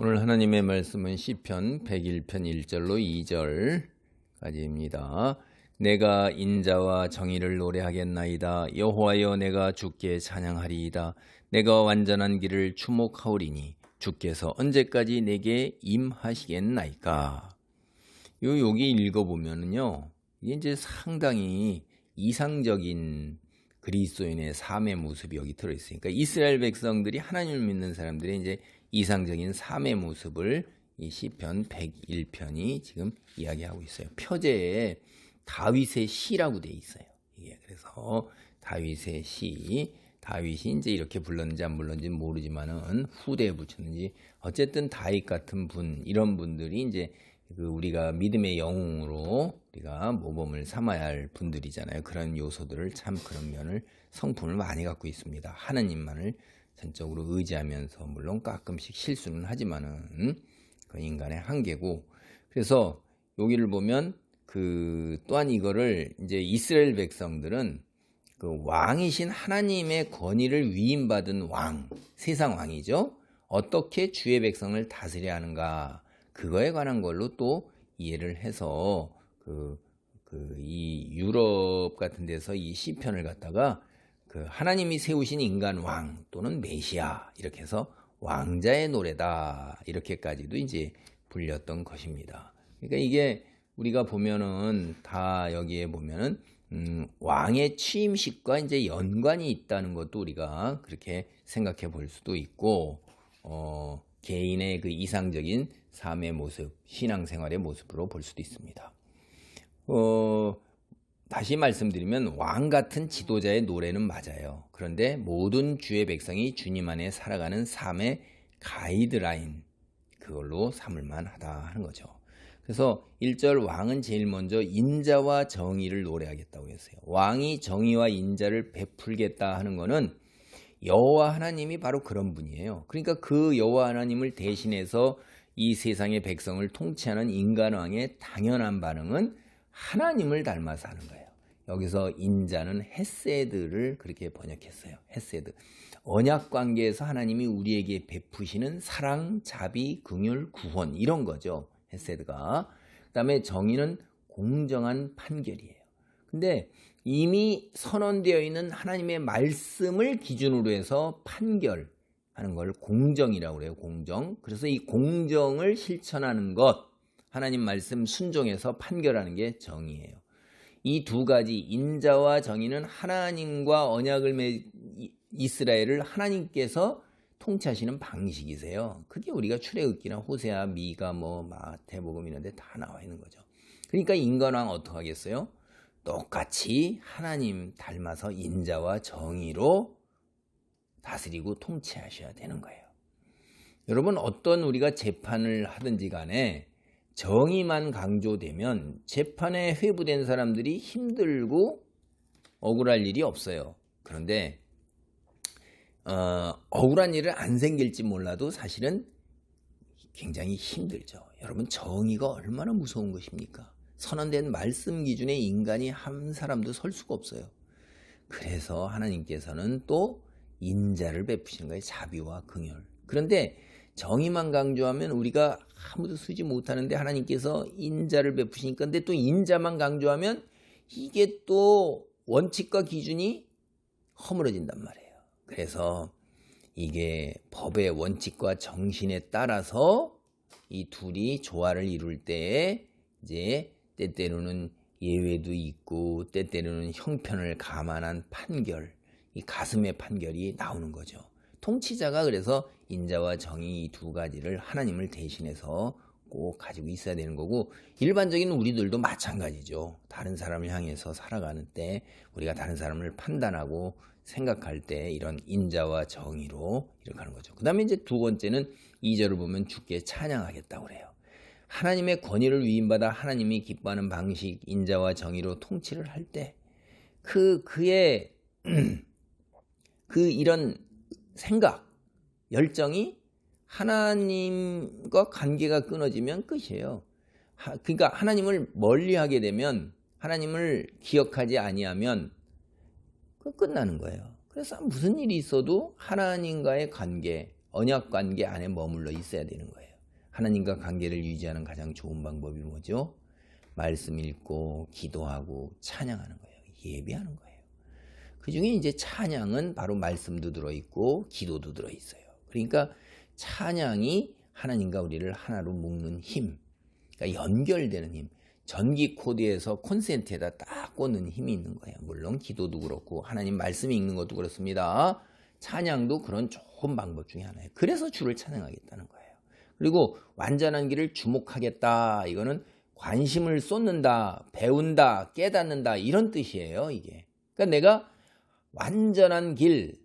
오늘 하나님의 말씀은 시편 101편 1절로 2절까지입니다. 내가 인자와 정의를 노래하겠나이다. 여호와여, 내가 주께 찬양하리이다. 내가 완전한 길을 주목하오리니 주께서 언제까지 내게 임하시겠나이까. 여기 읽어보면은요, 이게 이제 상당히 이상적인 그리스도인의 삶의 모습이 여기 들어있으니까 이스라엘 백성들이 하나님을 믿는 사람들의 이제 이상적인 삶의 모습을 이 시편 101편이 지금 이야기하고 있어요. 표제에 다윗의 시라고 돼 있어요. 이게 그래서 다윗의 시, 다윗이 이제 이렇게 불렀는지 안 불렀는지 모르지만은 후대에 붙였는지 어쨌든 다윗 같은 분, 이런 분들이 이제 우리가 믿음의 영웅으로 우리가 모범을 삼아야 할 분들이잖아요. 그런 요소들을 참 그런 면을 성품을 많이 갖고 있습니다. 하나님만을 전적으로 의지하면서 물론 가끔씩 실수는 하지만은 그 인간의 한계고, 그래서 여기를 보면 또한 이거를 이제 이스라엘 백성들은 그 왕이신 하나님의 권위를 위임받은 왕, 세상 왕이죠. 어떻게 주의 백성을 다스려야 하는가, 그거에 관한 걸로 또 이해를 해서 이 유럽 같은 데서 이 시편을 갖다가 하나님이 세우신 인간 왕 또는 메시아, 이렇게 해서 왕자의 노래다, 이렇게까지도 이제 불렸던 것입니다. 그러니까 이게 우리가 보면은 다 여기에 보면은 왕의 취임식과 이제 연관이 있다는 것도 우리가 그렇게 생각해 볼 수도 있고, 개인의 그 이상적인 삶의 모습, 신앙생활의 모습으로 볼 수도 있습니다. 다시 말씀드리면 왕 같은 지도자의 노래는 맞아요. 그런데 모든 주의 백성이 주님 안에 살아가는 삶의 가이드라인, 그걸로 삼을 만하다 하는 거죠. 그래서 1절 왕은 제일 먼저 인자와 정의를 노래하겠다고 했어요. 왕이 정의와 인자를 베풀겠다 하는 거는 여호와 하나님이 바로 그런 분이에요. 그러니까 그 여호와 하나님을 대신해서 이 세상의 백성을 통치하는 인간왕의 당연한 반응은 하나님을 닮아서 하는 거예요. 여기서 인자는 헤세드를 그렇게 번역했어요. 헤세드. 언약 관계에서 하나님이 우리에게 베푸시는 사랑, 자비, 긍휼, 구원, 이런 거죠. 헤세드가. 그다음에 정의는 공정한 판결이에요. 근데 이미 선언되어 있는 하나님의 말씀을 기준으로 해서 판결하는 걸 공정이라고 그래요. 공정. 그래서 이 공정을 실천하는 것, 하나님 말씀 순종해서 판결하는 게 정의예요. 이 두 가지, 인자와 정의는 하나님과 언약을 이스라엘을 하나님께서 통치하시는 방식이세요. 그게 우리가 출애굽기나 호세아, 미가, 마태복음 이런 데 다 나와 있는 거죠. 그러니까 인간왕 어떻게 하겠어요? 똑같이 하나님 닮아서 인자와 정의로 다스리고 통치하셔야 되는 거예요. 여러분, 어떤 우리가 재판을 하든지 간에 정의만 강조되면 재판에 회부된 사람들이 힘들고 억울할 일이 없어요. 그런데 억울한 일은 안 생길지 몰라도 사실은 굉장히 힘들죠. 여러분, 정의가 얼마나 무서운 것입니까? 선언된 말씀 기준에 인간이 한 사람도 설 수가 없어요. 그래서 하나님께서는 또 인자를 베푸시는 거예요. 자비와 긍휼. 그런데 정의만 강조하면 우리가 아무도 쓰지 못하는데 하나님께서 인자를 베푸시니까, 근데 또 인자만 강조하면 이게 또 원칙과 기준이 허물어진단 말이에요. 그래서 이게 법의 원칙과 정신에 따라서 이 둘이 조화를 이룰 때에 이제 때때로는 예외도 있고 때때로는 형편을 감안한 판결, 이 가슴의 판결이 나오는 거죠. 통치자가 그래서 인자와 정의 이 두 가지를 하나님을 대신해서 꼭 가지고 있어야 되는 거고, 일반적인 우리들도 마찬가지죠. 다른 사람을 향해서 살아가는 때 우리가 다른 사람을 판단하고 생각할 때 이런 인자와 정의로 이렇게 하는 거죠. 그 다음에 이제 두 번째는 2절을 보면 주께 찬양하겠다고 그래요. 하나님의 권위를 위임받아 하나님이 기뻐하는 방식, 인자와 정의로 통치를 할 때 그의 이런 생각, 열정이 하나님과 관계가 끊어지면 끝이에요. 그러니까 하나님을 멀리하게 되면, 하나님을 기억하지 아니하면 끝나는 거예요. 그래서 무슨 일이 있어도 하나님과의 관계, 언약 관계 안에 머물러 있어야 되는 거예요. 하나님과 관계를 유지하는 가장 좋은 방법이 뭐죠? 말씀 읽고 기도하고 찬양하는 거예요. 예배하는 거예요. 그중에 이제 찬양은 바로 말씀도 들어있고 기도도 들어있어요. 그러니까 찬양이 하나님과 우리를 하나로 묶는 힘, 그러니까 연결되는 힘, 전기 코드에서 콘센트에다 딱 꽂는 힘이 있는 거예요. 물론 기도도 그렇고 하나님 말씀이 읽는 것도 그렇습니다. 찬양도 그런 좋은 방법 중에 하나예요. 그래서 주를 찬양하겠다는 거예요. 그리고 완전한 길을 주목하겠다. 이거는 관심을 쏟는다, 배운다, 깨닫는다 이런 뜻이에요. 이게. 그러니까 내가 완전한 길,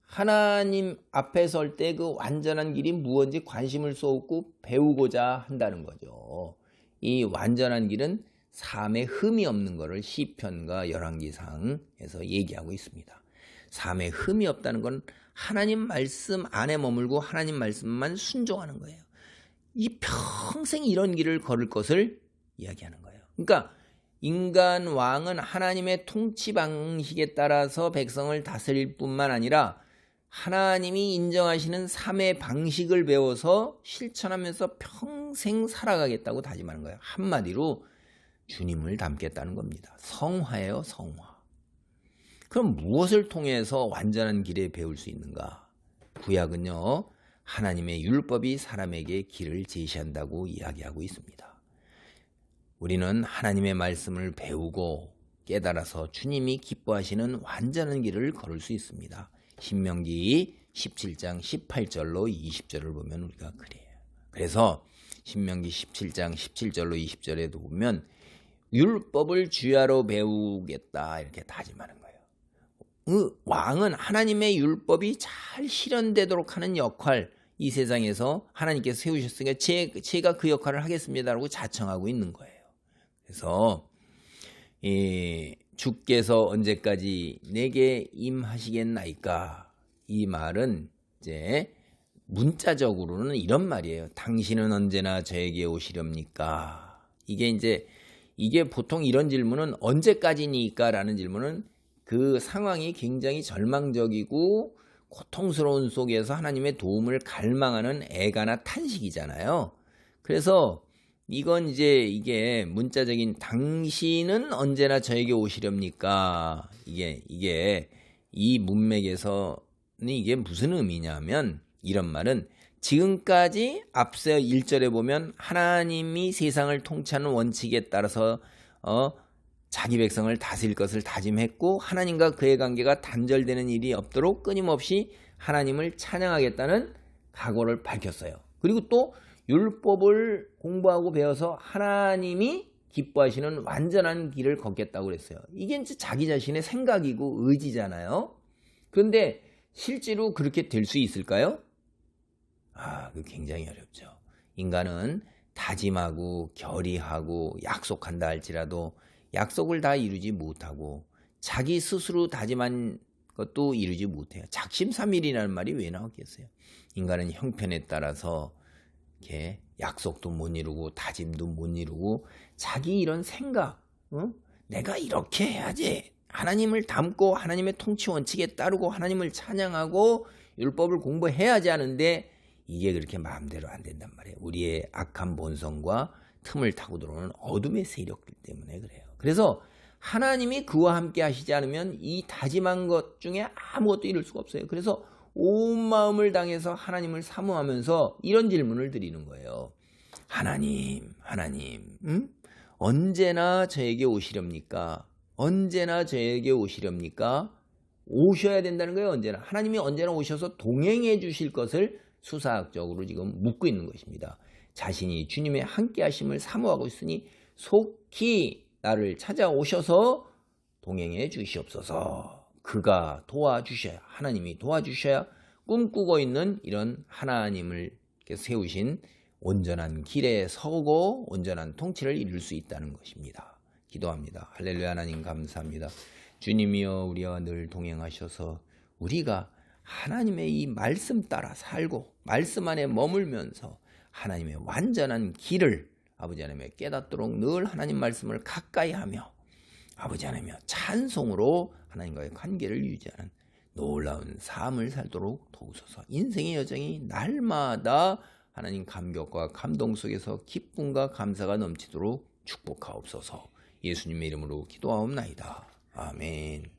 하나님 앞에 설 때 그 완전한 길이 무엇인지 관심을 쏟고 배우고자 한다는 거죠. 이 완전한 길은 삶에 흠이 없는 것을 시편과 열왕기상에서 얘기하고 있습니다. 삶에 흠이 없다는 건 하나님 말씀 안에 머물고 하나님 말씀만 순종하는 거예요. 이 평생 이런 길을 걸을 것을 이야기하는 거예요. 그러니까 인간 왕은 하나님의 통치 방식에 따라서 백성을 다스릴 뿐만 아니라 하나님이 인정하시는 삶의 방식을 배워서 실천하면서 평생 살아가겠다고 다짐하는 거예요. 한마디로 주님을 닮겠다는 겁니다. 성화예요, 성화. 그럼 무엇을 통해서 완전한 길에 배울 수 있는가? 구약은요, 하나님의 율법이 사람에게 길을 제시한다고 이야기하고 있습니다. 우리는 하나님의 말씀을 배우고 깨달아서 주님이 기뻐하시는 완전한 길을 걸을 수 있습니다. 신명기 17장 18절로 20절을 보면 우리가 그래요. 그래서 신명기 17장 17절로 20절에도 보면 율법을 주야로 배우겠다 이렇게 다짐하는 거예요. 왕은 하나님의 율법이 잘 실현되도록 하는 역할, 이 세상에서 하나님께서 세우셨으니까 제가 그 역할을 하겠습니다라고 자청하고 있는 거예요. 그래서 주께서 언제까지 내게 임하시겠나이까? 이 말은 이제 문자적으로는 이런 말이에요. 당신은 언제나 저에게 오시렵니까? 이게 보통 이런 질문은 언제까지니까? 라는 질문은 그 상황이 굉장히 절망적이고 고통스러운 속에서 하나님의 도움을 갈망하는 애가나 탄식이잖아요. 그래서 이건 이게 문자적인 당신은 언제나 저에게 오시렵니까? 이게 이 문맥에서는 이게 무슨 의미냐면 이런 말은 지금까지 앞서 1절에 보면 하나님이 세상을 통치하는 원칙에 따라서 자기 백성을 다스릴 것을 다짐했고 하나님과 그의 관계가 단절되는 일이 없도록 끊임없이 하나님을 찬양하겠다는 각오를 밝혔어요. 그리고 또 율법을 공부하고 배워서 하나님이 기뻐하시는 완전한 길을 걷겠다고 그랬어요. 이게 이제 자기 자신의 생각이고 의지잖아요. 그런데 실제로 그렇게 될 수 있을까요? 그 굉장히 어렵죠. 인간은 다짐하고 결의하고 약속한다 할지라도 약속을 다 이루지 못하고 자기 스스로 다짐한 것도 이루지 못해요. 작심삼일이라는 말이 왜 나왔겠어요? 인간은 형편에 따라서 이렇게 약속도 못 이루고 다짐도 못 이루고 자기 이런 생각, 내가 이렇게 해야지, 하나님을 닮고 하나님의 통치 원칙에 따르고 하나님을 찬양하고 율법을 공부해야지 하는데 이게 그렇게 마음대로 안 된단 말이에요. 우리의 악한 본성과 틈을 타고 들어오는 어둠의 세력들 때문에 그래요. 그래서 하나님이 그와 함께 하시지 않으면 이 다짐한 것 중에 아무것도 이룰 수가 없어요. 그래서 온 마음을 당해서 하나님을 사모하면서 이런 질문을 드리는 거예요. 하나님, 언제나 저에게 오시렵니까? 언제나 저에게 오시렵니까? 오셔야 된다는 거예요. 언제나. 하나님이 언제나 오셔서 동행해 주실 것을 수사학적으로 지금 묻고 있는 것입니다. 자신이 주님의 함께 하심을 사모하고 있으니 속히 나를 찾아오셔서 동행해 주시옵소서. 그가 도와주셔야, 하나님이 도와주셔야 꿈꾸고 있는 이런 하나님을 세우신 온전한 길에 서고 온전한 통치를 이룰 수 있다는 것입니다. 기도합니다. 할렐루야. 하나님 감사합니다. 주님이여 우리와 늘 동행하셔서 우리가 하나님의 이 말씀 따라 살고 말씀 안에 머물면서 하나님의 완전한 길을 아버지 하나님의 깨닫도록 늘 하나님 말씀을 가까이 하며 아버지 하나님의 찬송으로 하나님과의 관계를 유지하는 놀라운 삶을 살도록 도우소서. 인생의 여정이 날마다 하나님 감격과 감동 속에서 기쁨과 감사가 넘치도록 축복하옵소서. 예수님의 이름으로 기도하옵나이다. 아멘.